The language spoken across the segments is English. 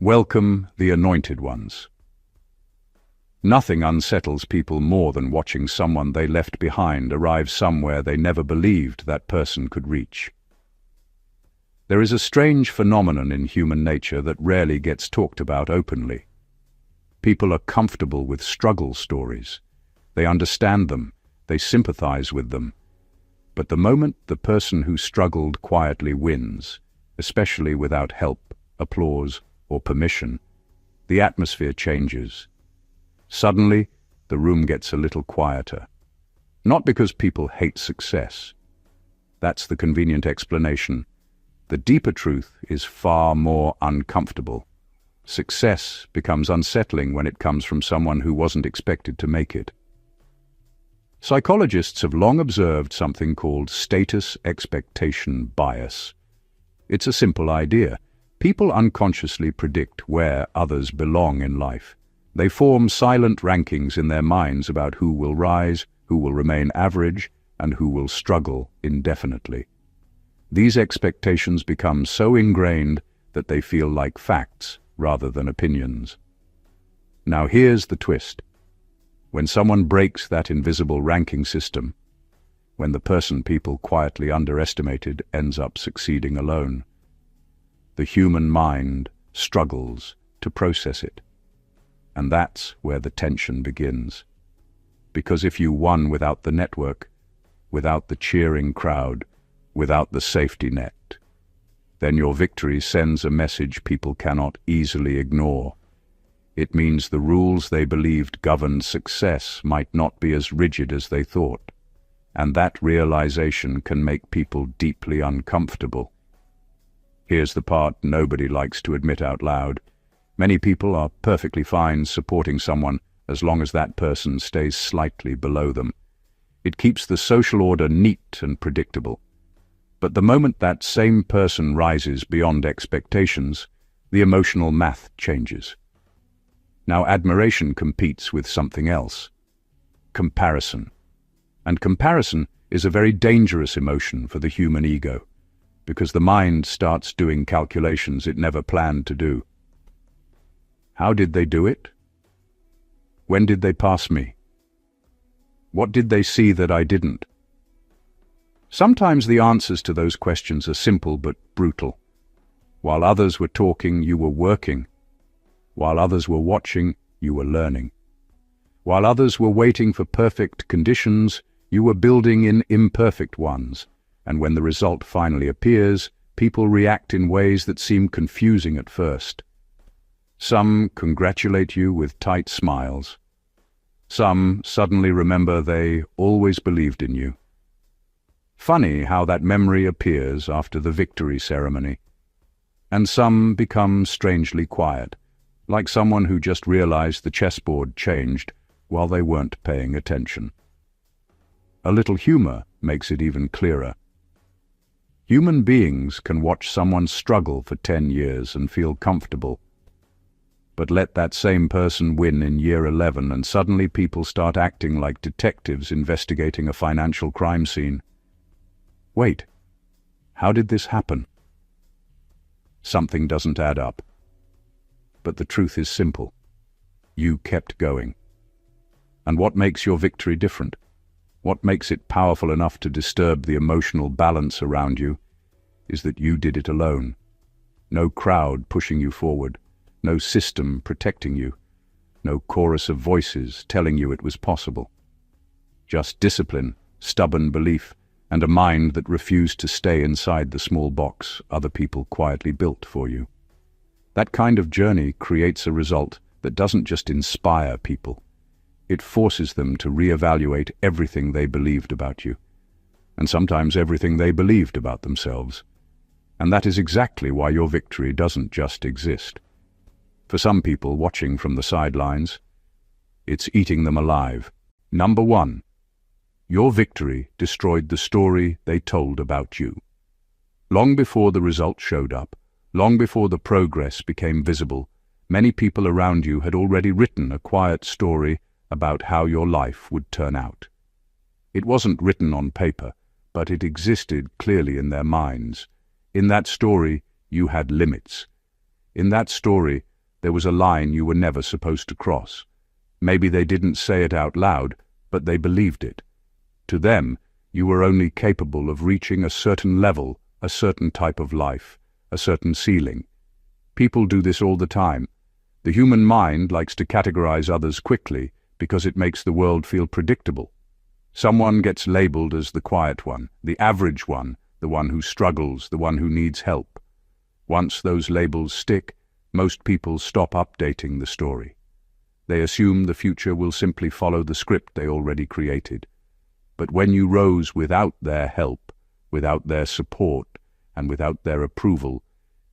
Welcome the anointed ones. Nothing unsettles people more than watching someone they left behind arrive somewhere they never believed that person could reach. There is a strange phenomenon in human nature that rarely gets talked about openly. People are comfortable with struggle stories. They understand them, they sympathize with them. But the moment the person who struggled quietly wins, especially without help, applause, or permission, the atmosphere changes. Suddenly, the room gets a little quieter. Not because people hate success. That's the convenient explanation. The deeper truth is far more uncomfortable. Success becomes unsettling when it comes from someone who wasn't expected to make it. Psychologists have long observed something called status expectation bias. It's a simple idea. People unconsciously predict where others belong in life. They form silent rankings in their minds about who will rise, who will remain average, and who will struggle indefinitely. These expectations become so ingrained that they feel like facts rather than opinions. Now here's the twist. When someone breaks that invisible ranking system, when the person people quietly underestimated ends up succeeding alone, the human mind struggles to process it. And that's where the tension begins. Because if you won without the network, without the cheering crowd, without the safety net, then your victory sends a message people cannot easily ignore. It means the rules they believed governed success might not be as rigid as they thought. And that realization can make people deeply uncomfortable. Here's the part nobody likes to admit out loud. Many people are perfectly fine supporting someone as long as that person stays slightly below them. It keeps the social order neat and predictable. But the moment that same person rises beyond expectations, the emotional math changes. Now admiration competes with something else. Comparison. And comparison is a very dangerous emotion for the human ego, because the mind starts doing calculations it never planned to do. How did they do it? When did they pass me? What did they see that I didn't? Sometimes the answers to those questions are simple but brutal. While others were talking, you were working. While others were watching, you were learning. While others were waiting for perfect conditions, you were building in imperfect ones. And when the result finally appears, people react in ways that seem confusing at first. Some congratulate you with tight smiles. Some suddenly remember they always believed in you. Funny how that memory appears after the victory ceremony. And some become strangely quiet, like someone who just realized the chessboard changed while they weren't paying attention. A little humor makes it even clearer. Human beings can watch someone struggle for 10 years and feel comfortable. But let that same person win in year 11 and suddenly people start acting like detectives investigating a financial crime scene. Wait, how did this happen? Something doesn't add up. But the truth is simple. You kept going. And what makes your victory different? What makes it powerful enough to disturb the emotional balance around you is that you did it alone. No crowd pushing you forward, no system protecting you, no chorus of voices telling you it was possible. Just discipline, stubborn belief, and a mind that refused to stay inside the small box other people quietly built for you. That kind of journey creates a result that doesn't just inspire people. It forces them to reevaluate everything they believed about you, and sometimes everything they believed about themselves. And that is exactly why your victory doesn't just exist. For some people watching from the sidelines, it's eating them alive. Number 1. Your victory destroyed the story they told about you. Long before the result showed up, long before the progress became visible, many people around you had already written a quiet story about how your life would turn out. It wasn't written on paper, but it existed clearly in their minds. In that story, you had limits. In that story, there was a line you were never supposed to cross. Maybe they didn't say it out loud, but they believed it. To them, you were only capable of reaching a certain level, a certain type of life, a certain ceiling. People do this all the time. The human mind likes to categorize others quickly because it makes the world feel predictable. Someone gets labeled as the quiet one, the average one, the one who struggles, the one who needs help. Once those labels stick, most people stop updating the story. They assume the future will simply follow the script they already created. But when you rose without their help, without their support, and without their approval,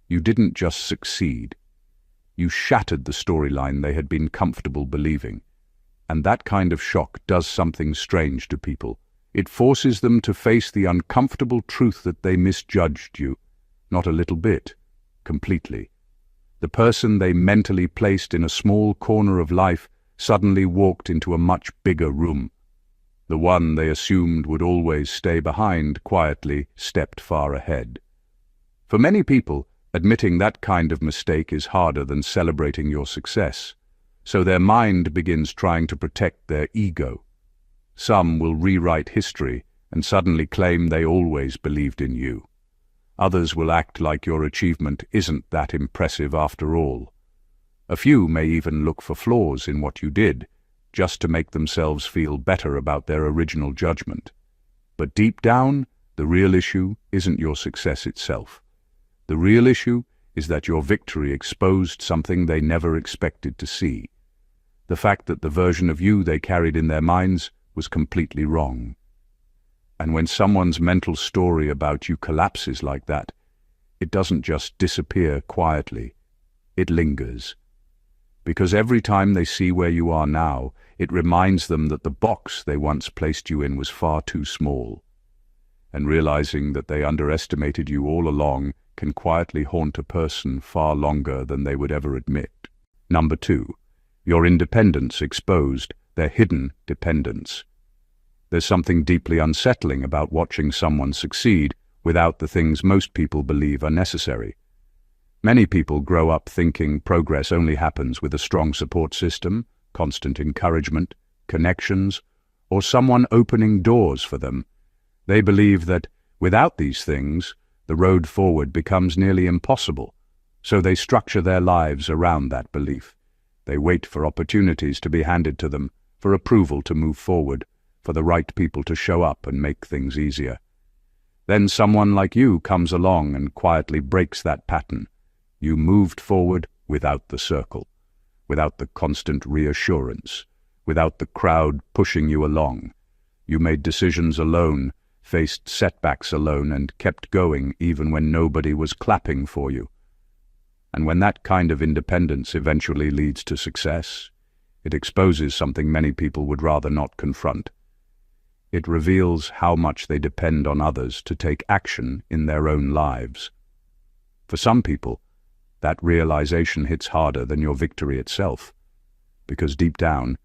you didn't just succeed. You shattered the storyline they had been comfortable believing. And that kind of shock does something strange to people. It forces them to face the uncomfortable truth that they misjudged you. Not a little bit, completely. The person they mentally placed in a small corner of life suddenly walked into a much bigger room. The one they assumed would always stay behind quietly stepped far ahead. For many people, admitting that kind of mistake is harder than celebrating your success. So their mind begins trying to protect their ego. Some will rewrite history and suddenly claim they always believed in you. Others will act like your achievement isn't that impressive after all. A few may even look for flaws in what you did, just to make themselves feel better about their original judgment. But deep down, the real issue isn't your success itself. The real issue is that your victory exposed something they never expected to see. The fact that the version of you they carried in their minds was completely wrong. And when someone's mental story about you collapses like that, it doesn't just disappear quietly, it lingers. Because every time they see where you are now, it reminds them that the box they once placed you in was far too small. And realizing that they underestimated you all along can quietly haunt a person far longer than they would ever admit. Number 2. Your independence exposed their hidden dependence. There's something deeply unsettling about watching someone succeed without the things most people believe are necessary. Many people grow up thinking progress only happens with a strong support system, constant encouragement, connections, or someone opening doors for them. They believe that, without these things, the road forward becomes nearly impossible, so they structure their lives around that belief. They wait for opportunities to be handed to them, for approval to move forward, for the right people to show up and make things easier. Then someone like you comes along and quietly breaks that pattern. You moved forward without the circle, without the constant reassurance, without the crowd pushing you along. You made decisions alone, faced setbacks alone, and kept going even when nobody was clapping for you. And when that kind of independence eventually leads to success, it exposes something many people would rather not confront. It reveals how much they depend on others to take action in their own lives. For some people, that realization hits harder than your victory itself, because deep down,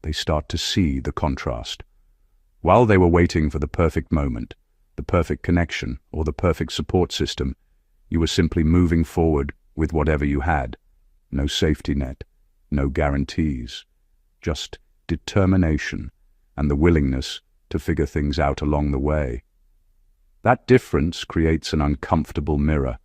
they start to see the contrast. While they were waiting for the perfect moment, the perfect connection, or the perfect support system, you were simply moving forward with whatever you had. No safety net, no guarantees, just determination and the willingness to figure things out along the way. That difference creates an uncomfortable mirror.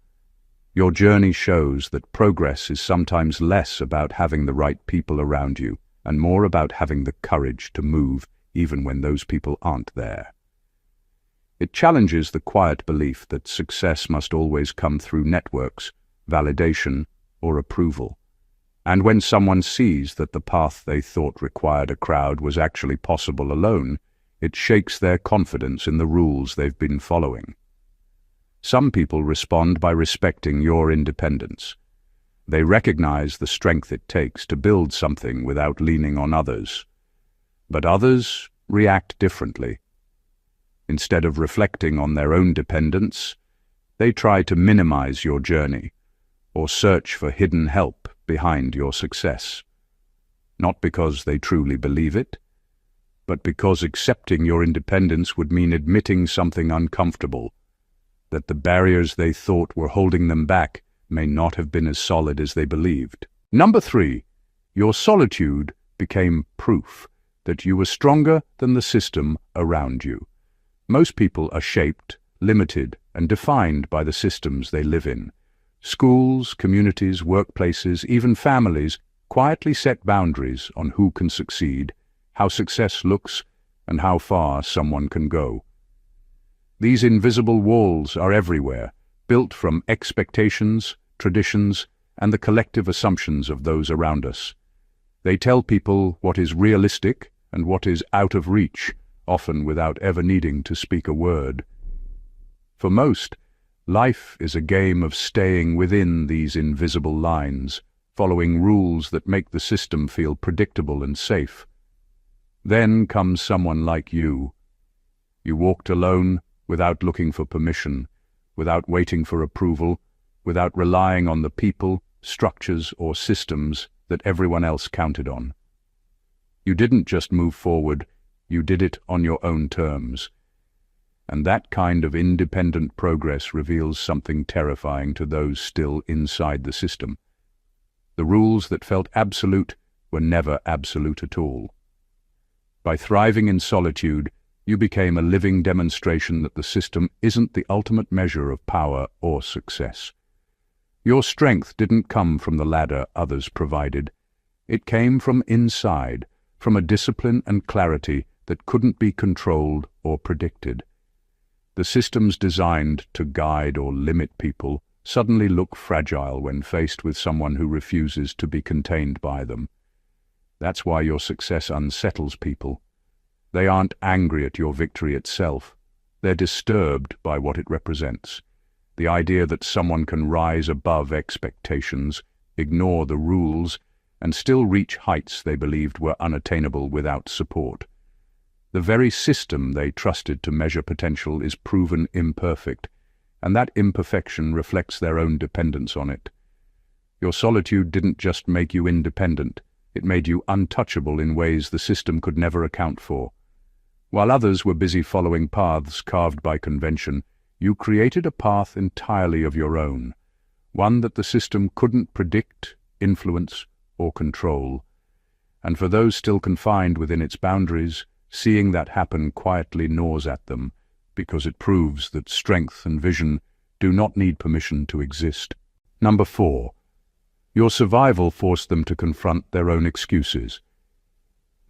Your journey shows that progress is sometimes less about having the right people around you and more about having the courage to move even when those people aren't there. It challenges the quiet belief that success must always come through networks, validation, or approval. And when someone sees that the path they thought required a crowd was actually possible alone, it shakes their confidence in the rules they've been following. Some people respond by respecting your independence. They recognize the strength it takes to build something without leaning on others. But others react differently. Instead of reflecting on their own dependence, they try to minimize your journey or search for hidden help behind your success. Not because they truly believe it, but because accepting your independence would mean admitting something uncomfortable, that the barriers they thought were holding them back may not have been as solid as they believed. Number 3. Your solitude became proof that you were stronger than the system around you. Most people are shaped, limited, and defined by the systems they live in. Schools, communities, workplaces, even families quietly set boundaries on who can succeed, how success looks, and how far someone can go. These invisible walls are everywhere, built from expectations, traditions, and the collective assumptions of those around us. They tell people what is realistic and what is out of reach, often without ever needing to speak a word. For most, life is a game of staying within these invisible lines, following rules that make the system feel predictable and safe. Then comes someone like you. You walked alone, without looking for permission, without waiting for approval, without relying on the people, structures, or systems that everyone else counted on. You didn't just move forward, you did it on your own terms. And that kind of independent progress reveals something terrifying to those still inside the system. The rules that felt absolute were never absolute at all. By thriving in solitude, you became a living demonstration that the system isn't the ultimate measure of power or success. Your strength didn't come from the ladder others provided. It came from inside, from a discipline and clarity that couldn't be controlled or predicted. The systems designed to guide or limit people suddenly look fragile when faced with someone who refuses to be contained by them. That's why your success unsettles people. They aren't angry at your victory itself. They're disturbed by what it represents. The idea that someone can rise above expectations, ignore the rules, and still reach heights they believed were unattainable without support. The very system they trusted to measure potential is proven imperfect, and that imperfection reflects their own dependence on it. Your solitude didn't just make you independent, it made you untouchable in ways the system could never account for. While others were busy following paths carved by convention, you created a path entirely of your own, one that the system couldn't predict, influence, or control. And for those still confined within its boundaries, seeing that happen quietly gnaws at them, because it proves that strength and vision do not need permission to exist. Number 4. Your survival forced them to confront their own excuses.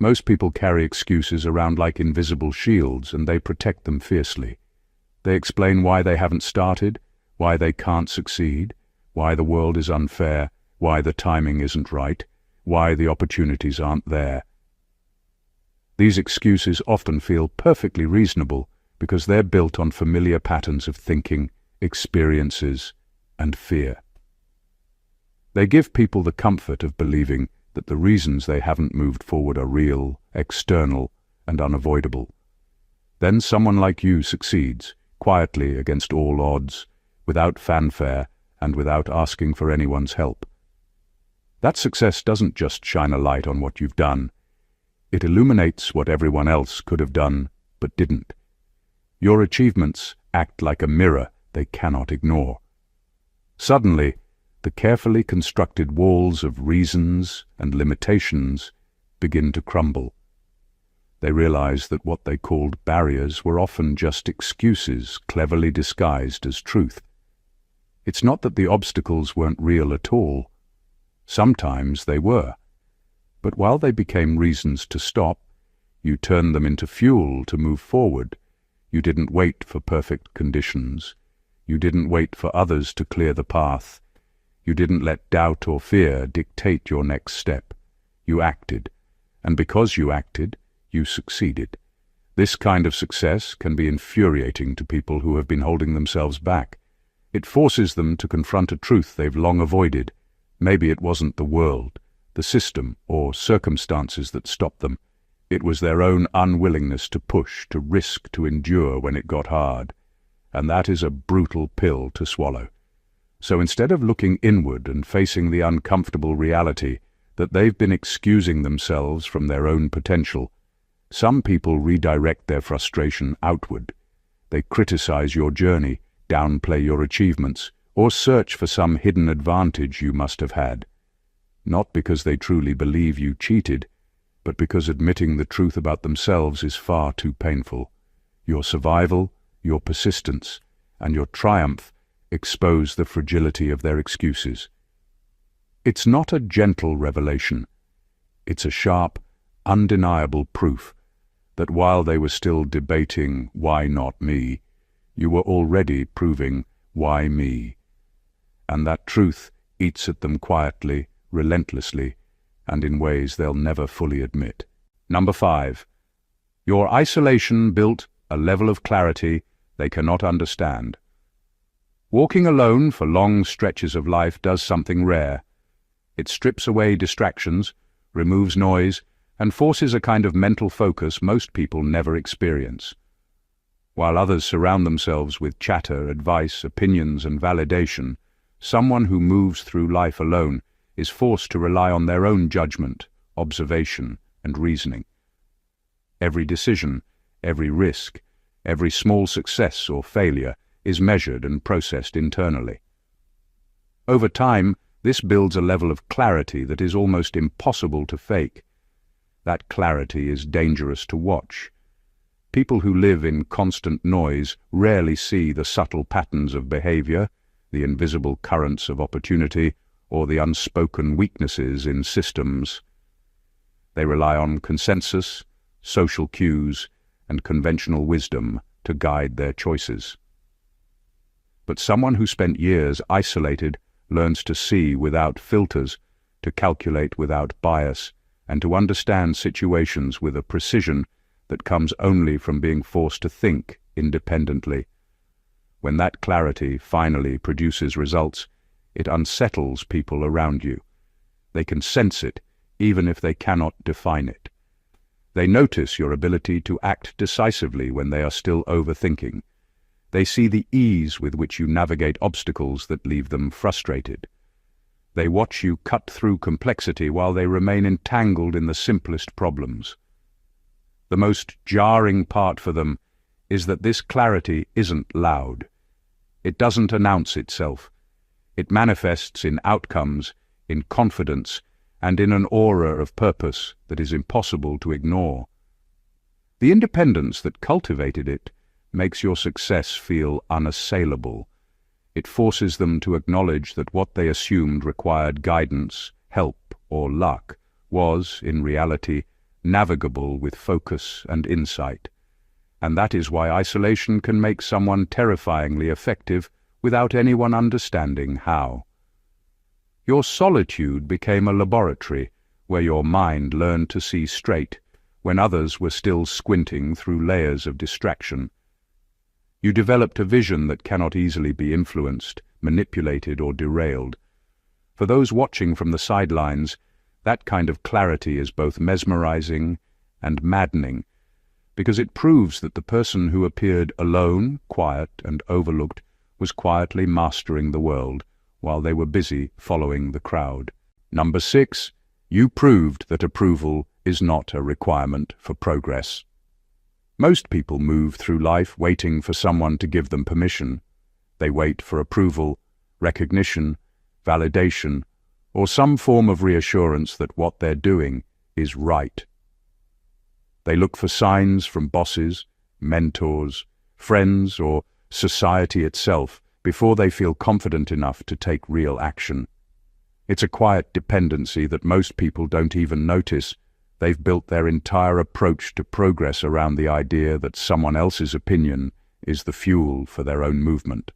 Most people carry excuses around like invisible shields, and they protect them fiercely. They explain why they haven't started, why they can't succeed, why the world is unfair, why the timing isn't right, why the opportunities aren't there. These excuses often feel perfectly reasonable because they're built on familiar patterns of thinking, experiences, and fear. They give people the comfort of believing that the reasons they haven't moved forward are real, external, and unavoidable. Then someone like you succeeds, quietly against all odds, without fanfare, and without asking for anyone's help. That success doesn't just shine a light on what you've done. It illuminates what everyone else could have done, but didn't. Your achievements act like a mirror they cannot ignore. Suddenly, the carefully constructed walls of reasons and limitations begin to crumble. They realize that what they called barriers were often just excuses cleverly disguised as truth. It's not that the obstacles weren't real at all. Sometimes they were. But while they became reasons to stop, you turned them into fuel to move forward. You didn't wait for perfect conditions. You didn't wait for others to clear the path. You didn't let doubt or fear dictate your next step. You acted. And because you acted, you succeeded. This kind of success can be infuriating to people who have been holding themselves back. It forces them to confront a truth they've long avoided. Maybe it wasn't the world, the system, or circumstances that stopped them. It was their own unwillingness to push, to risk, to endure when it got hard. And that is a brutal pill to swallow. So instead of looking inward and facing the uncomfortable reality that they've been excusing themselves from their own potential, some people redirect their frustration outward. They criticize your journey, downplay your achievements, or search for some hidden advantage you must have had. not because they truly believe you cheated, but because admitting the truth about themselves is far too painful. Your survival, your persistence, and your triumph expose the fragility of their excuses. It's not a gentle revelation. It's a sharp, undeniable proof that while they were still debating why not me, you were already proving why me. And that truth eats at them quietly, relentlessly, and in ways they'll never fully admit. Number 5. Your isolation built a level of clarity they cannot understand. Walking alone for long stretches of life does something rare. It strips away distractions, removes noise, and forces a kind of mental focus most people never experience. While others surround themselves with chatter, advice, opinions, and validation, someone who moves through life alone is forced to rely on their own judgment, observation, and reasoning. Every decision, every risk, every small success or failure is measured and processed internally. Over time, this builds a level of clarity that is almost impossible to fake. That clarity is dangerous to watch. People who live in constant noise rarely see the subtle patterns of behavior, the invisible currents of opportunity, or the unspoken weaknesses in systems. They rely on consensus, social cues, and conventional wisdom to guide their choices. But someone who spent years isolated learns to see without filters, to calculate without bias, and to understand situations with a precision that comes only from being forced to think independently. When that clarity finally produces results, it unsettles people around you. They can sense it, even if they cannot define it. They notice your ability to act decisively when they are still overthinking. They see the ease with which you navigate obstacles that leave them frustrated. They watch you cut through complexity while they remain entangled in the simplest problems. The most jarring part for them is that this clarity isn't loud. It doesn't announce itself. It manifests in outcomes, in confidence, and in an aura of purpose that is impossible to ignore. The independence that cultivated it makes your success feel unassailable. It forces them to acknowledge that what they assumed required guidance, help, or luck was, in reality, navigable with focus and insight. And that is why isolation can make someone terrifyingly effective without anyone understanding how. Your solitude became a laboratory where your mind learned to see straight when others were still squinting through layers of distraction. You developed a vision that cannot easily be influenced, manipulated, or derailed. For those watching from the sidelines, that kind of clarity is both mesmerizing and maddening, because it proves that the person who appeared alone, quiet, and overlooked was quietly mastering the world while they were busy following the crowd. Number 6, you proved that approval is not a requirement for progress. Most people move through life waiting for someone to give them permission. They wait for approval, recognition, validation, or some form of reassurance that what they're doing is right. They look for signs from bosses, mentors, friends, or society itself before they feel confident enough to take real action. It's a quiet dependency that most people don't even notice. They've built their entire approach to progress around the idea that someone else's opinion is the fuel for their own movement.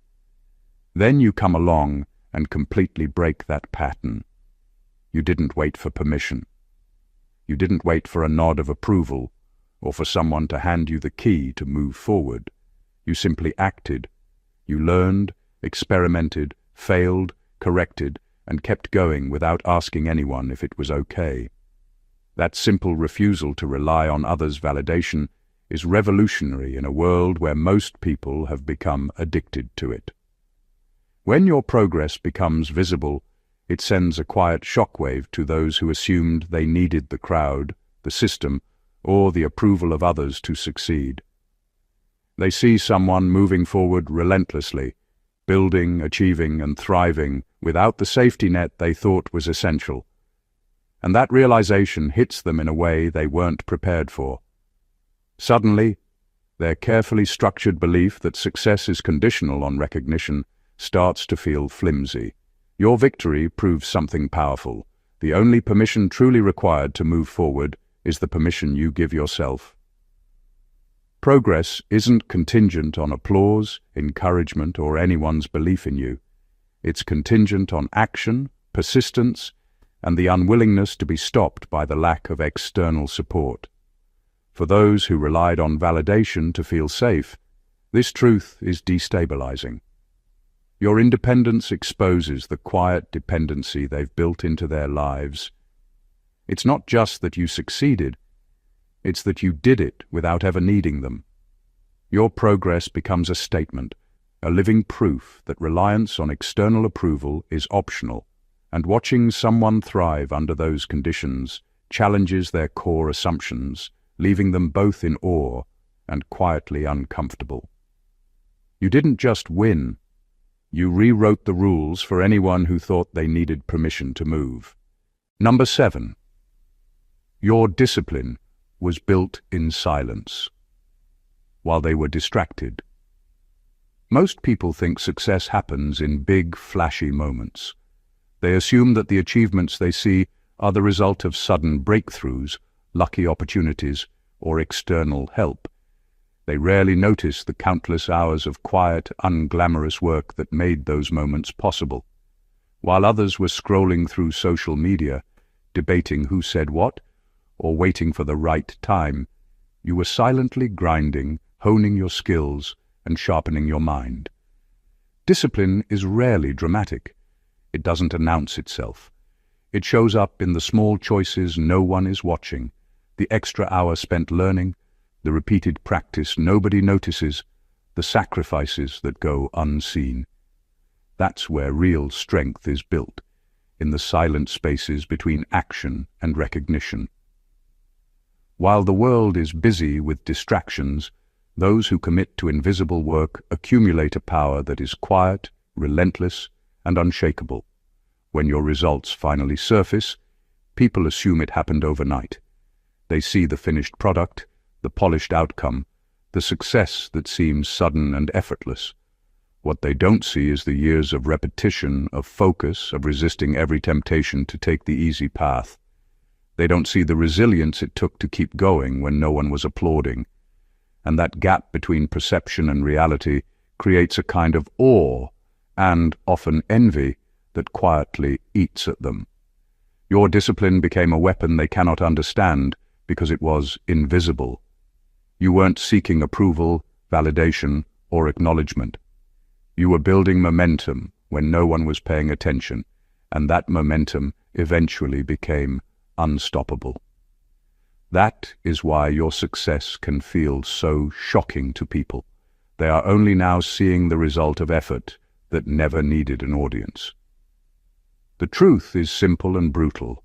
Then you come along and completely break that pattern. You didn't wait for permission. You didn't wait for a nod of approval or for someone to hand you the key to move forward. You simply acted. You learned, experimented, failed, corrected, and kept going without asking anyone if it was okay. That simple refusal to rely on others' validation is revolutionary in a world where most people have become addicted to it. When your progress becomes visible, it sends a quiet shockwave to those who assumed they needed the crowd, the system, or the approval of others to succeed. They see someone moving forward relentlessly, building, achieving, and thriving without the safety net they thought was essential. and that realization hits them in a way they weren't prepared for. Suddenly, their carefully structured belief that success is conditional on recognition starts to feel flimsy. Your victory proves something powerful. The only permission truly required to move forward is the permission you give yourself. Progress isn't contingent on applause, encouragement, or anyone's belief in you. It's contingent on action, persistence, and the unwillingness to be stopped by the lack of external support. For those who relied on validation to feel safe, this truth is destabilizing. Your independence exposes the quiet dependency they've built into their lives. It's not just that you succeeded, it's that you did it without ever needing them. Your progress becomes a statement, a living proof that reliance on external approval is optional, and watching someone thrive under those conditions challenges their core assumptions, leaving them both in awe and quietly uncomfortable. You didn't just win, you rewrote the rules for anyone who thought they needed permission to move. Number 7. Your discipline was built in silence, while they were distracted. Most people think success happens in big, flashy moments. They assume that the achievements they see are the result of sudden breakthroughs, lucky opportunities, or external help. They rarely notice the countless hours of quiet, unglamorous work that made those moments possible. While others were scrolling through social media, debating who said what, or waiting for the right time, you were silently grinding, honing your skills, and sharpening your mind. Discipline is rarely dramatic. It doesn't announce itself. It shows up in the small choices no one is watching, the extra hour spent learning, the repeated practice nobody notices, the sacrifices that go unseen. That's where real strength is built, in the silent spaces between action and recognition. While the world is busy with distractions, those who commit to invisible work accumulate a power that is quiet, relentless, and unshakable. When your results finally surface, people assume it happened overnight. They see the finished product, the polished outcome, the success that seems sudden and effortless. What they don't see is the years of repetition, of focus, of resisting every temptation to take the easy path. They don't see the resilience it took to keep going when no one was applauding. And that gap between perception and reality creates a kind of awe and often envy that quietly eats at them. Your discipline became a weapon they cannot understand because it was invisible. You weren't seeking approval, validation, or acknowledgement. You were building momentum when no one was paying attention, and that momentum eventually became unstoppable. That is why your success can feel so shocking to people. They are only now seeing the result of effort that never needed an audience. The truth is simple and brutal.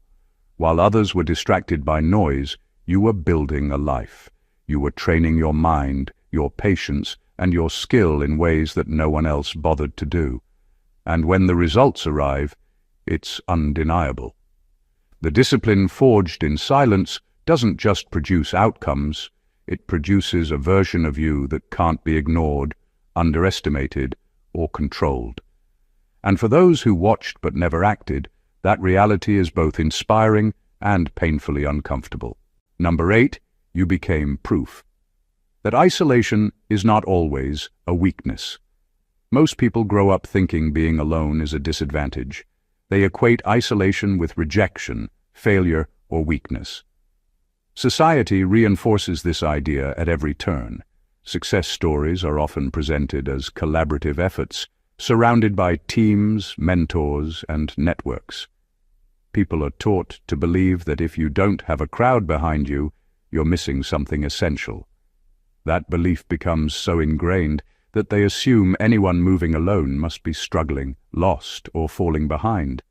While others were distracted by noise, you were building a life. You were training your mind, your patience, and your skill in ways that no one else bothered to do. And when the results arrive, it's undeniable. The discipline forged in silence doesn't just produce outcomes, it produces a version of you that can't be ignored, underestimated, or controlled. And for those who watched but never acted, that reality is both inspiring and painfully uncomfortable. Number 8, you became proof that isolation is not always a weakness. Most people grow up thinking being alone is a disadvantage. They equate isolation with rejection, failure, or weakness. Society reinforces this idea at every turn. Success stories are often presented as collaborative efforts, surrounded by teams, mentors, and networks. People are taught to believe that if you don't have a crowd behind you, you're missing something essential. That belief becomes so ingrained that they assume anyone moving alone must be struggling, lost, or falling behind.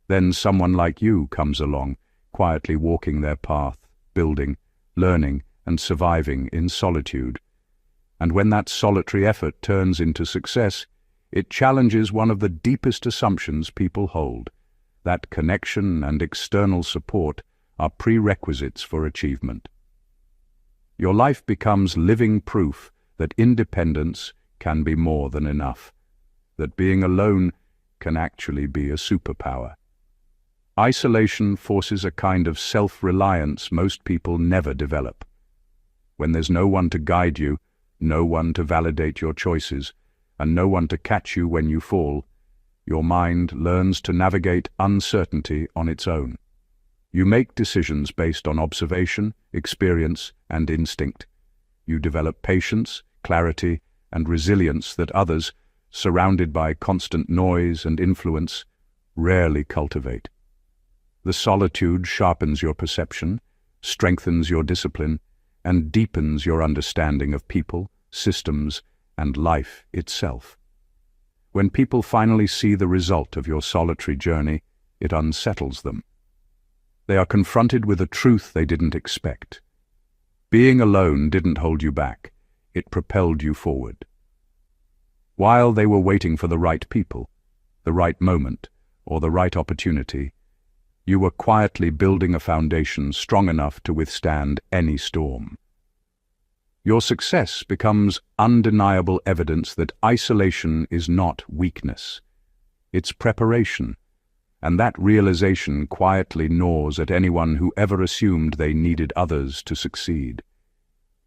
Then someone like you comes along, quietly walking their path, building, learning, and surviving in solitude. And when that solitary effort turns into success, it challenges one of the deepest assumptions people hold, That connection and external support are prerequisites for achievement. Your life becomes living proof that independence can be more than enough, that being alone can actually be a superpower. Isolation forces a kind of self-reliance most people never develop. When there's no one to guide you, no one to validate your choices, and no one to catch you when you fall, your mind learns to navigate uncertainty on its own. You make decisions based on observation, experience, and instinct. You develop patience, clarity, and resilience that others, surrounded by constant noise and influence, rarely cultivate. The solitude sharpens your perception, strengthens your discipline, and deepens your understanding of people, systems, and life itself. When people finally see the result of your solitary journey, it unsettles them. They are confronted with a truth they didn't expect. Being alone didn't hold you back, it propelled you forward. While they were waiting for the right people, the right moment, or the right opportunity, you were quietly building a foundation strong enough to withstand any storm. Your success becomes undeniable evidence that isolation is not weakness. It's preparation, and that realization quietly gnaws at anyone who ever assumed they needed others to succeed.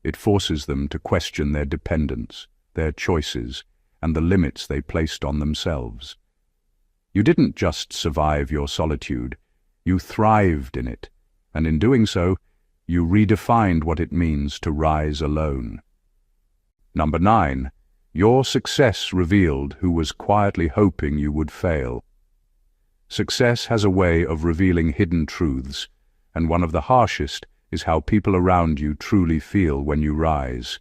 It forces them to question their dependence, their choices, and the limits they placed on themselves. You didn't just survive your solitude, you thrived in it, and in doing so, you redefined what it means to rise alone. Number 9. Your success revealed who was quietly hoping you would fail. Success has a way of revealing hidden truths, and one of the harshest is how people around you truly feel when you rise.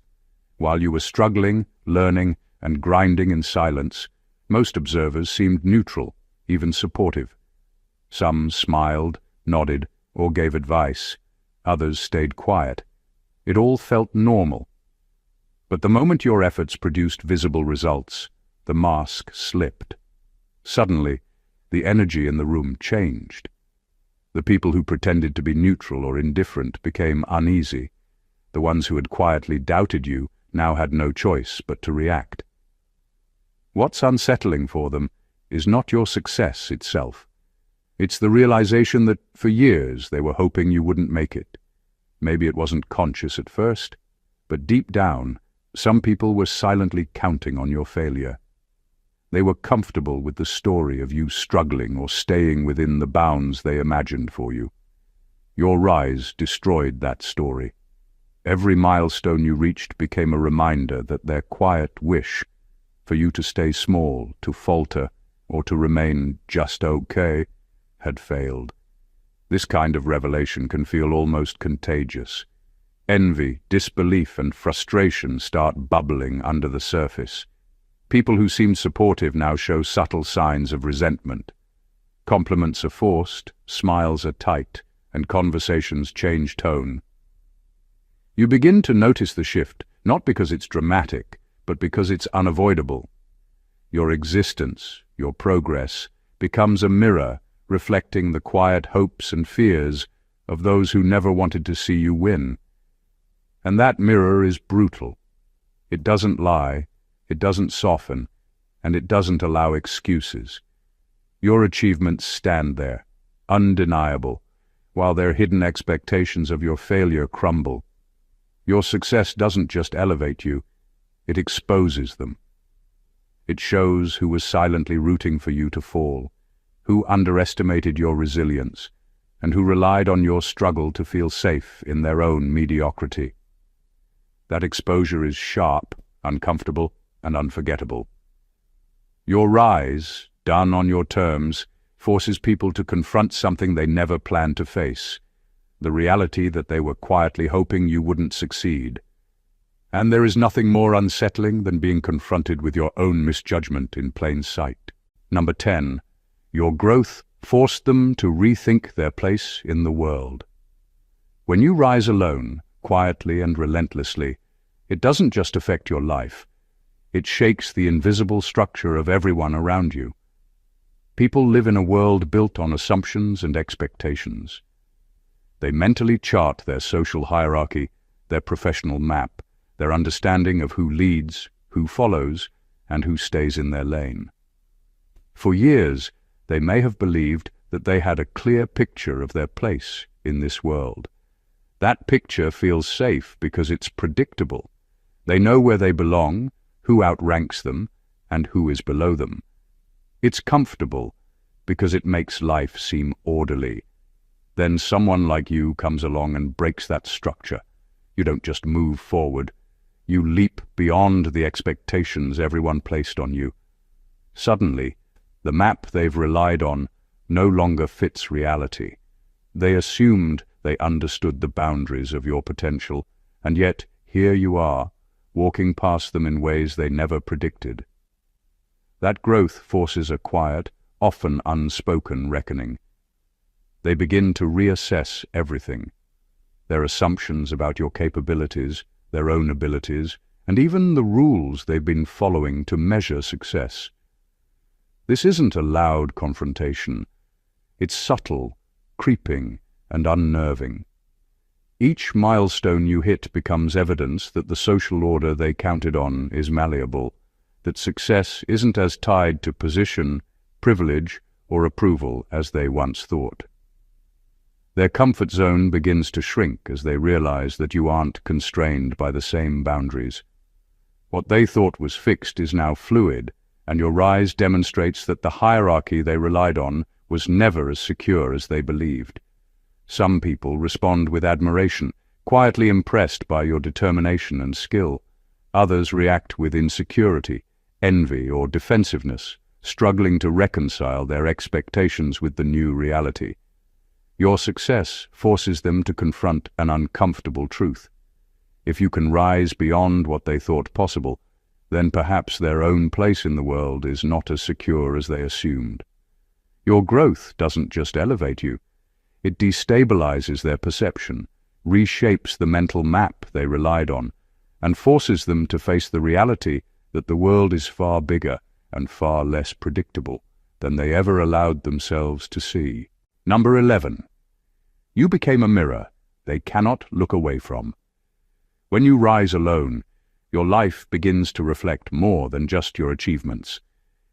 While you were struggling, learning, and grinding in silence, most observers seemed neutral, even supportive. Some smiled, nodded, or gave advice. Others stayed quiet. It all felt normal. But the moment your efforts produced visible results, the mask slipped. Suddenly, the energy in the room changed. The people who pretended to be neutral or indifferent became uneasy. The ones who had quietly doubted you now had no choice but to react. What's unsettling for them is not your success itself. It's the realization that for years they were hoping you wouldn't make it. Maybe it wasn't conscious at first, but deep down, some people were silently counting on your failure. They were comfortable with the story of you struggling or staying within the bounds they imagined for you. Your rise destroyed that story. Every milestone you reached became a reminder that their quiet wish for you to stay small, to falter, or to remain just okay, had failed. This kind of revelation can feel almost contagious. Envy, disbelief, and frustration start bubbling under the surface. People who seemed supportive now show subtle signs of resentment. Compliments are forced, smiles are tight, and conversations change tone. You begin to notice the shift, not because it's dramatic, but because it's unavoidable. Your existence, your progress, becomes a mirror reflecting the quiet hopes and fears of those who never wanted to see you win. And that mirror is brutal. It doesn't lie, it doesn't soften, and it doesn't allow excuses. Your achievements stand there, undeniable, while their hidden expectations of your failure crumble. Your success doesn't just elevate you, it exposes them. It shows who was silently rooting for you to fall, who underestimated your resilience, and who relied on your struggle to feel safe in their own mediocrity. That exposure is sharp, uncomfortable, and unforgettable. Your rise, done on your terms, forces people to confront something they never planned to face, the reality that they were quietly hoping you wouldn't succeed. And there is nothing more unsettling than being confronted with your own misjudgment in plain sight. Number 10. Your growth forced them to rethink their place in the world. When you rise alone, quietly and relentlessly, it doesn't just affect your life. It shakes the invisible structure of everyone around you. People live in a world built on assumptions and expectations. They mentally chart their social hierarchy, their professional map, their understanding of who leads, who follows, and who stays in their lane. For years, they may have believed that they had a clear picture of their place in this world. That picture feels safe because it's predictable. They know where they belong, who outranks them, and who is below them. It's comfortable because it makes life seem orderly. Then someone like you comes along and breaks that structure. You don't just move forward. You leap beyond the expectations everyone placed on you. Suddenly, the map they've relied on no longer fits reality. They assumed they understood the boundaries of your potential, and yet here you are, walking past them in ways they never predicted. That growth forces a quiet, often unspoken reckoning. They begin to reassess everything. Their assumptions about your capabilities, their own abilities, and even the rules they've been following to measure success. This isn't a loud confrontation. It's subtle, creeping, and unnerving. Each milestone you hit becomes evidence that the social order they counted on is malleable, that success isn't as tied to position, privilege, or approval as they once thought. Their comfort zone begins to shrink as they realize that you aren't constrained by the same boundaries. What they thought was fixed is now fluid, and your rise demonstrates that the hierarchy they relied on was never as secure as they believed. Some people respond with admiration, quietly impressed by your determination and skill. Others react with insecurity, envy, or defensiveness, struggling to reconcile their expectations with the new reality. Your success forces them to confront an uncomfortable truth. If you can rise beyond what they thought possible, then perhaps their own place in the world is not as secure as they assumed. Your growth doesn't just elevate you. It destabilizes their perception, reshapes the mental map they relied on, and forces them to face the reality that the world is far bigger and far less predictable than they ever allowed themselves to see. Number 11. You became a mirror they cannot look away from. When you rise alone, your life begins to reflect more than just your achievements.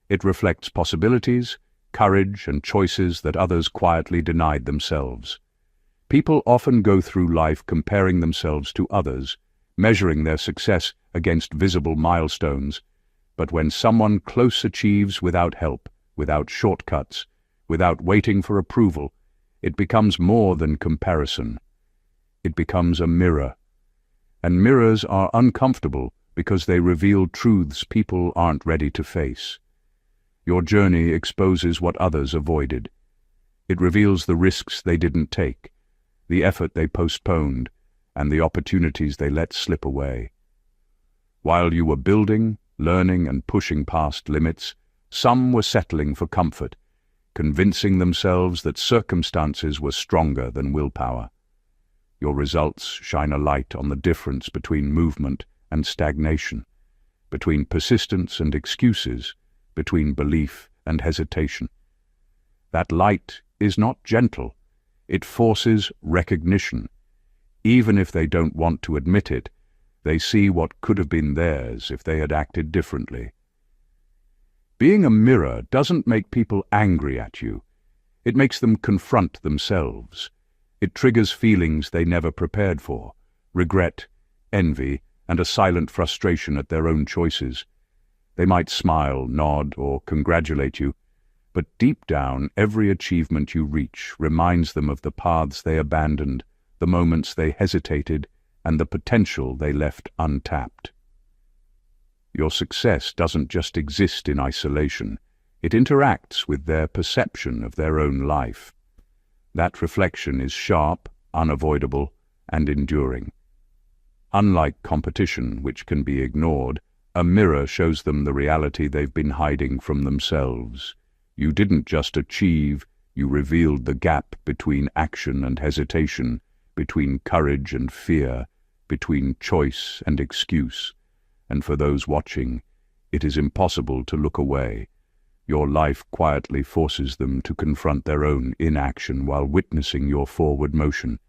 It reflects possibilities, courage, and choices that others quietly denied themselves. People often go through life comparing themselves to others, measuring their success against visible milestones. But when someone close achieves without help, without shortcuts, without waiting for approval, it becomes more than comparison. It becomes a mirror. And mirrors are uncomfortable because they reveal truths people aren't ready to face. Your journey exposes what others avoided. It reveals the risks they didn't take, the effort they postponed, and the opportunities they let slip away. While you were building, learning, and pushing past limits, some were settling for comfort, convincing themselves that circumstances were stronger than willpower. Your results shine a light on the difference between movement and stagnation, between persistence and excuses, between belief and hesitation. That light is not gentle. It forces recognition. Even if they don't want to admit it, they see what could have been theirs if they had acted differently. Being a mirror doesn't make people angry at you. It makes them confront themselves. It triggers feelings they never prepared for: regret, envy, and a silent frustration at their own choices. They might smile, nod, or congratulate you, but deep down, every achievement you reach reminds them of the paths they abandoned, the moments they hesitated, and the potential they left untapped. Your success doesn't just exist in isolation. It interacts with their perception of their own life. That reflection is sharp, unavoidable, and enduring. Unlike competition, which can be ignored, a mirror shows them the reality they've been hiding from themselves. You didn't just achieve, you revealed the gap between action and hesitation, between courage and fear, between choice and excuse. And for those watching, it is impossible to look away. Your life quietly forces them to confront their own inaction while witnessing your forward motion.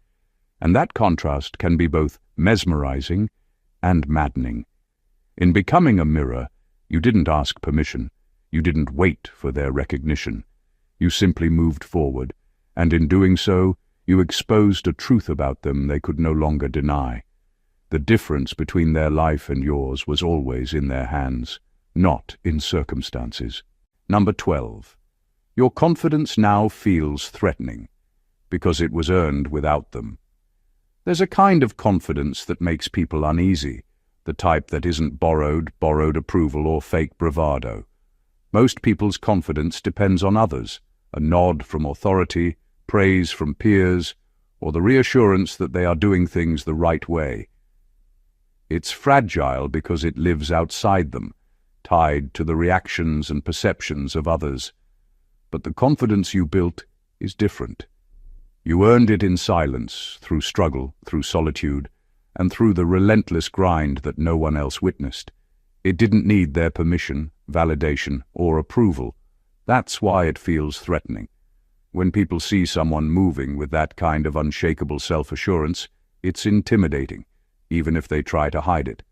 And that contrast can be both mesmerizing and maddening. In becoming a mirror, you didn't ask permission. You didn't wait for their recognition. You simply moved forward, and in doing so, you exposed a truth about them they could no longer deny. The difference between their life and yours was always in their hands, not in circumstances. Number 12. Your confidence now feels threatening, because it was earned without them. There's a kind of confidence that makes people uneasy, the type that isn't borrowed approval or fake bravado. Most people's confidence depends on others, a nod from authority, praise from peers, or the reassurance that they are doing things the right way. It's fragile because it lives outside them, tied to the reactions and perceptions of others. But the confidence you built is different. You earned it in silence, through struggle, through solitude, and through the relentless grind that no one else witnessed. It didn't need their permission, validation, or approval. That's why it feels threatening. When people see someone moving with that kind of unshakable self-assurance, it's intimidating, even if they try to hide it.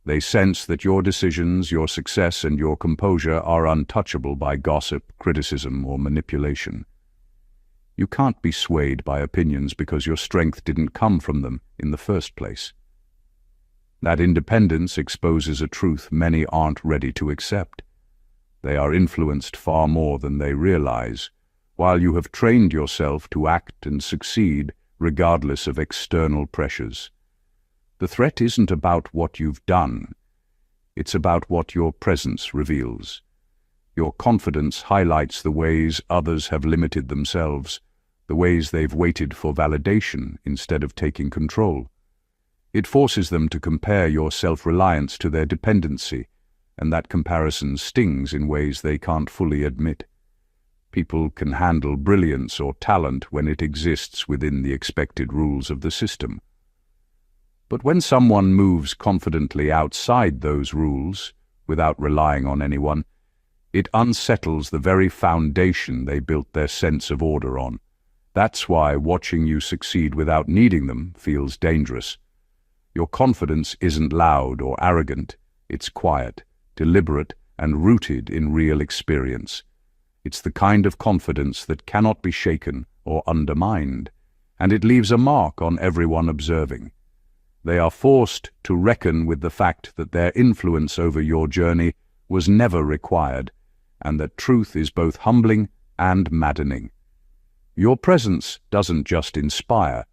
They sense that your decisions, your success, and your composure are untouchable by gossip, criticism, or manipulation. You can't be swayed by opinions because your strength didn't come from them in the first place. That independence exposes a truth many aren't ready to accept. They are influenced far more than they realize, while you have trained yourself to act and succeed regardless of external pressures. The threat isn't about what you've done. It's about what your presence reveals. Your confidence highlights the ways others have limited themselves, the ways they've waited for validation instead of taking control. It forces them to compare your self-reliance to their dependency, and that comparison stings in ways they can't fully admit. People can handle brilliance or talent when it exists within the expected rules of the system. But when someone moves confidently outside those rules, without relying on anyone, it unsettles the very foundation they built their sense of order on. That's why watching you succeed without needing them feels dangerous. Your confidence isn't loud or arrogant. It's quiet, deliberate, and rooted in real experience. It's the kind of confidence that cannot be shaken or undermined, and it leaves a mark on everyone observing. They are forced to reckon with the fact that their influence over your journey was never required, and that truth is both humbling and maddening. Your presence doesn't just inspire,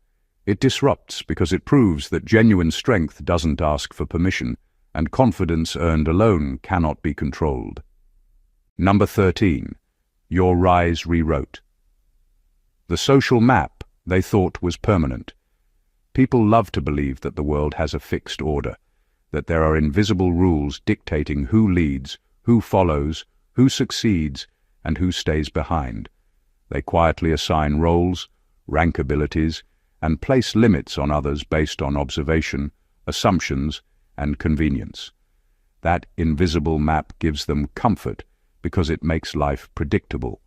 it disrupts because it proves that genuine strength doesn't ask for permission, and confidence earned alone cannot be controlled. Number 13. Your rise rewrote. The social map they thought was permanent. People love to believe that the world has a fixed order, that there are invisible rules dictating who leads, who follows, who succeeds, and who stays behind. They quietly assign roles, rank abilities, and place limits on others based on observation, assumptions, and convenience. That invisible map gives them comfort because it makes life predictable.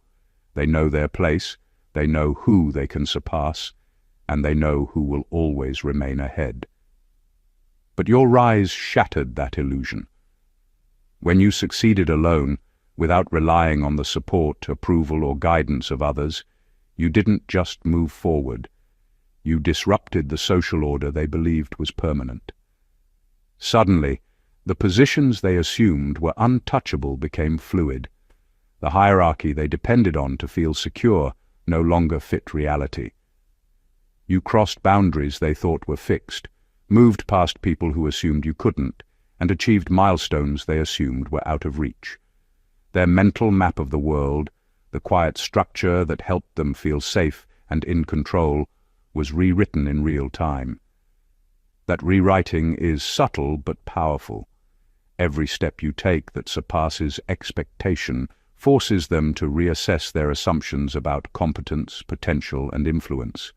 They know their place, they know who they can surpass, and they know who will always remain ahead. But your rise shattered that illusion. When you succeeded alone, without relying on the support, approval, or guidance of others, you didn't just move forward. You disrupted the social order they believed was permanent. Suddenly, the positions they assumed were untouchable became fluid. The hierarchy they depended on to feel secure no longer fit reality. You crossed boundaries they thought were fixed, moved past people who assumed you couldn't, and achieved milestones they assumed were out of reach. Their mental map of the world, the quiet structure that helped them feel safe and in control, was rewritten in real time. That rewriting is subtle but powerful. Every step you take that surpasses expectation forces them to reassess their assumptions about competence, potential, and influence.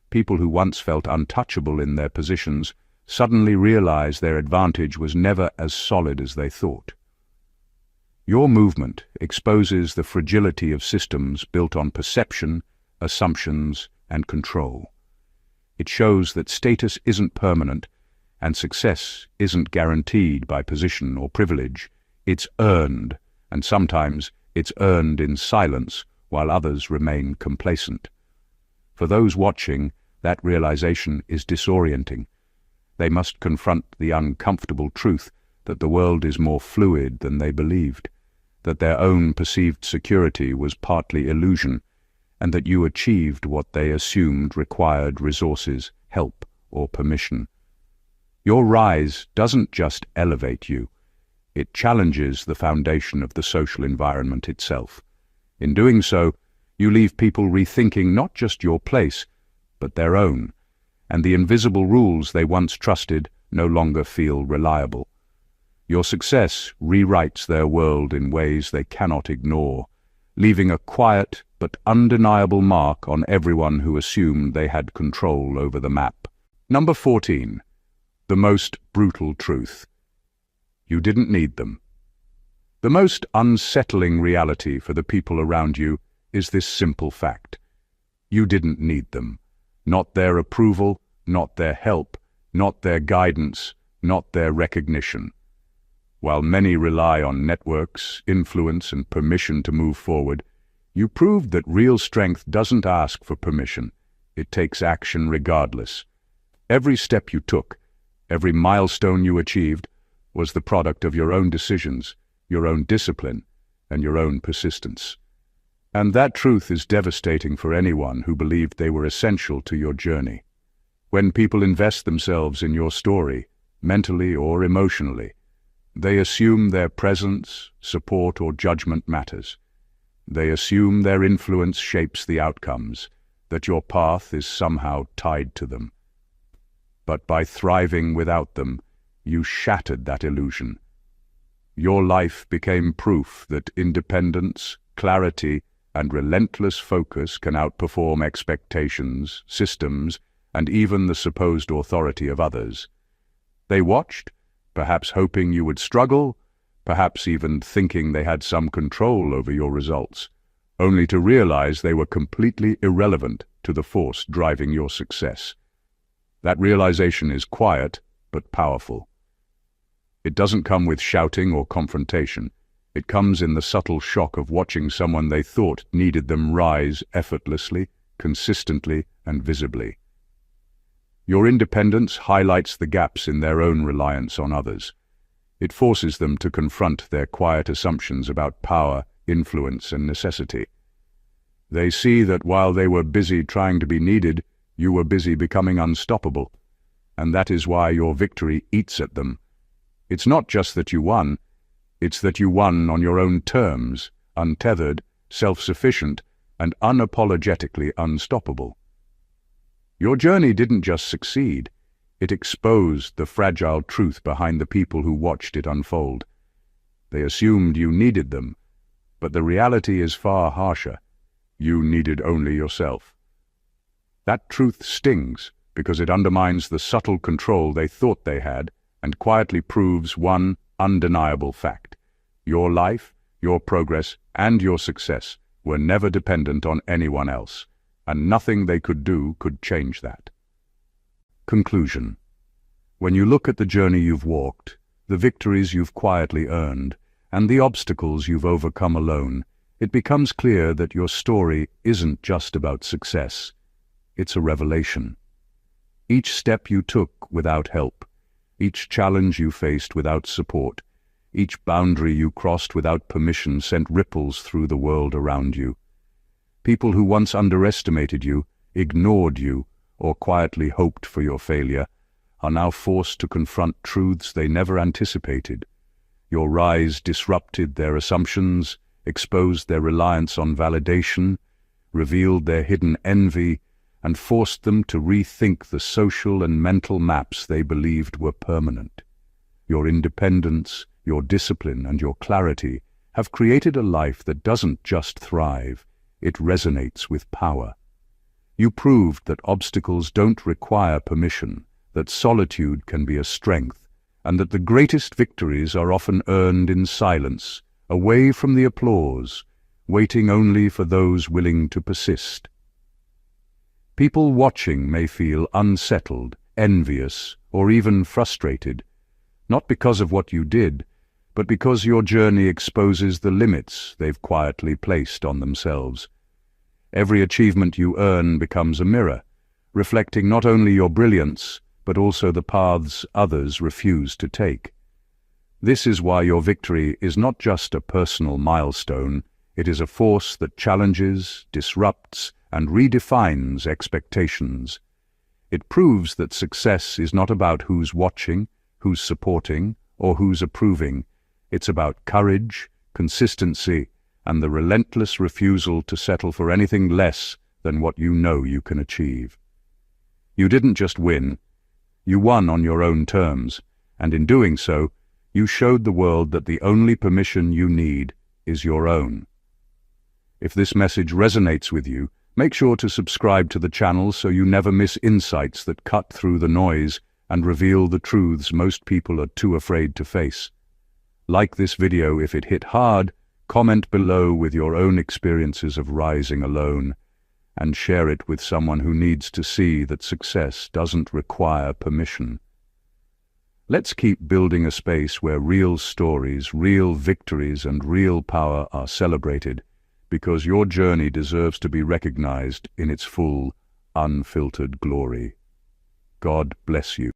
People who once felt untouchable in their positions suddenly realize their advantage was never as solid as they thought. Your movement exposes the fragility of systems built on perception, assumptions, and control. It shows that status isn't permanent, and success isn't guaranteed by position or privilege. It's earned, and sometimes it's earned in silence while others remain complacent. For those watching, that realization is disorienting. They must confront the uncomfortable truth that the world is more fluid than they believed, that their own perceived security was partly illusion, and that you achieved what they assumed required resources, help, or permission. Your rise doesn't just elevate you, it challenges the foundation of the social environment itself. In doing so, you leave people rethinking not just your place, but their own, and the invisible rules they once trusted no longer feel reliable. Your success rewrites their world in ways they cannot ignore, leaving a quiet but undeniable mark on everyone who assumed they had control over the map. Number 14. The most brutal truth. You didn't need them. The most unsettling reality for the people around you is this simple fact. You didn't need them. Not their approval, not their help, not their guidance, not their recognition. While many rely on networks, influence, and permission to move forward, you proved that real strength doesn't ask for permission. It takes action regardless. Every step you took, every milestone you achieved, was the product of your own decisions, your own discipline, and your own persistence. And that truth is devastating for anyone who believed they were essential to your journey. When people invest themselves in your story, mentally or emotionally, they assume their presence, support, or judgment matters. They assume their influence shapes the outcomes, that your path is somehow tied to them. But by thriving without them, you shattered that illusion. Your life became proof that independence, clarity, and relentless focus can outperform expectations, systems, and even the supposed authority of others. They watched, perhaps hoping you would struggle, perhaps even thinking they had some control over your results, only to realize they were completely irrelevant to the force driving your success. That realization is quiet, but powerful. It doesn't come with shouting or confrontation. It comes in the subtle shock of watching someone they thought needed them rise effortlessly, consistently, and visibly. Your independence highlights the gaps in their own reliance on others. It forces them to confront their quiet assumptions about power, influence, and necessity. They see that while they were busy trying to be needed, you were busy becoming unstoppable, and that is why your victory eats at them. It's not just that you won, it's that you won on your own terms, untethered, self-sufficient, and unapologetically unstoppable. Your journey didn't just succeed, it exposed the fragile truth behind the people who watched it unfold. They assumed you needed them, but the reality is far harsher. You needed only yourself. That truth stings because it undermines the subtle control they thought they had and quietly proves one undeniable fact. Your life, your progress, and your success were never dependent on anyone else, and nothing they could do could change that. Conclusion. When you look at the journey you've walked, the victories you've quietly earned, and the obstacles you've overcome alone, it becomes clear that your story isn't just about success. It's a revelation. Each step you took without help, each challenge you faced without support, each boundary you crossed without permission sent ripples through the world around you. People who once underestimated you, ignored you, or quietly hoped for your failure are now forced to confront truths they never anticipated. Your rise disrupted their assumptions, exposed their reliance on validation, revealed their hidden envy, and forced them to rethink the social and mental maps they believed were permanent. Your independence, your discipline, and your clarity have created a life that doesn't just thrive, it resonates with power. You proved that obstacles don't require permission, that solitude can be a strength, and that the greatest victories are often earned in silence, away from the applause, waiting only for those willing to persist. People watching may feel unsettled, envious, or even frustrated, not because of what you did, but because your journey exposes the limits they've quietly placed on themselves. Every achievement you earn becomes a mirror, reflecting not only your brilliance, but also the paths others refuse to take. This is why your victory is not just a personal milestone, it is a force that challenges, disrupts, and redefines expectations. It proves that success is not about who's watching, who's supporting, or who's approving. It's about courage, consistency, and the relentless refusal to settle for anything less than what you know you can achieve. You didn't just win, you won on your own terms, and in doing so, you showed the world that the only permission you need is your own. If this message resonates with you, make sure to subscribe to the channel so you never miss insights that cut through the noise and reveal the truths most people are too afraid to face. Like this video if it hit hard, comment below with your own experiences of rising alone, and share it with someone who needs to see that success doesn't require permission. Let's keep building a space where real stories, real victories, and real power are celebrated, because your journey deserves to be recognized in its full, unfiltered glory. God bless you.